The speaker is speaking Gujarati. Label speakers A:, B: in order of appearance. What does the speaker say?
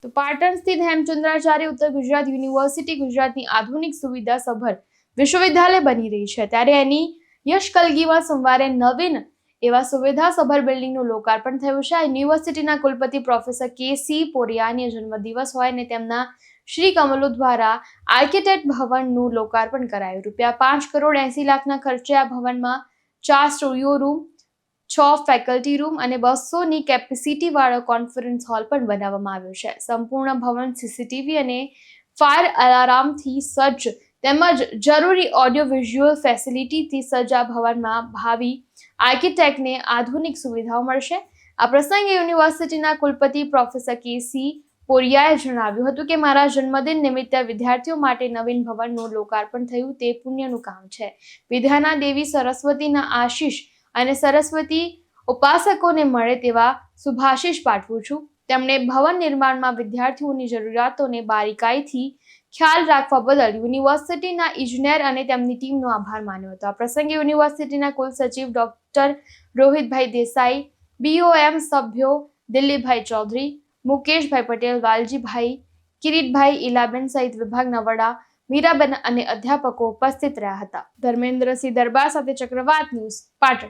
A: તો પાટણ સ્થિત હેમચંદ્રાચાર્ય ઉત્તર ગુજરાત યુનિવર્સિટી ગુજરાતની આધુનિક સુવિધા સભર વિશ્વવિદ્યાલય બની રહી છે, ત્યારે એની યશકલગીમાં સોમવારે નવીન એવા સુવિધા સભર બિલ્ડિંગનું લોકાર્પણ થયું છે. યુનિવર્સિટીના કુલપતિ પ્રોફેસર કે.સી. પોરિયાની જન્મદિવસ હોય અને તેમના શ્રી કમલો દ્વારા આર્કિટેક્ટ ભવનનું લોકાર્પણ કરાયું. ₹5,80,00,000 ખર્ચે આ ભવનમાં 4 સ્ટુડિયો રૂમ, 6 ફેકલ્ટી રૂમ અને 200ની કેપેસિટી વાળો કોન્ફરન્સ હોલ પણ બનાવવામાં આવ્યો છે. સંપૂર્ણ ભવન સીસીટીવી અને ફાયર અલાર્મથી સજ્જ તેમજ જરૂરી ઓડિયો વિઝ્યુઅલ ફેસિલિટીથી સજ્જ આ ભવનમાં ભાવિ આર્કિટેક્ટને આધુનિક સુવિધાઓ મળશે. આ પ્રસંગે યુનિવર્સિટીના કુલપતિ પ્રોફેસર કે.સી. પોરિયાએ જણાવ્યું હતું કે મારા જન્મદિન નિમિત્તે વિદ્યાર્થીઓ માટે નવીન ભવનનું લોકાર્પણ થયું તે પુણ્યનું કામ છે. વિદ્યાના દેવી સરસ્વતીના આશીષ અને સરસ્વતી ઉપાસકોને મળે તેવા શુભાશીષ પાઠવું છું. તેમણે ભવન નિર્માણમાં વિદ્યાર્થીઓની જરૂરિયાતોને બારીકાઈથી ખ્યાલ રાખવા બદલ યુનિવર્સિટીના ઇજનેર અને તેમની ટીમનો આભાર માન્યો હતો. આ પ્રસંગે યુનિવર્સિટીના કુલસચિવ ડોક્ટર રોહિતભાઈ દેસાઈ, BOM સભ્યો દિલીપભાઈ ચૌધરી, મુકેશભાઈ પટેલ, વાલજીભાઈ, કિરીટભાઈ, ઇલાબેન સહિત વિભાગના વડા મીરાબેન અને અધ્યાપકો ઉપસ્થિત રહ્યા હતા. ધર્મેન્દ્રસિંહ દરબાર સાથે ચક્રવાત ન્યૂઝ, પાટણ.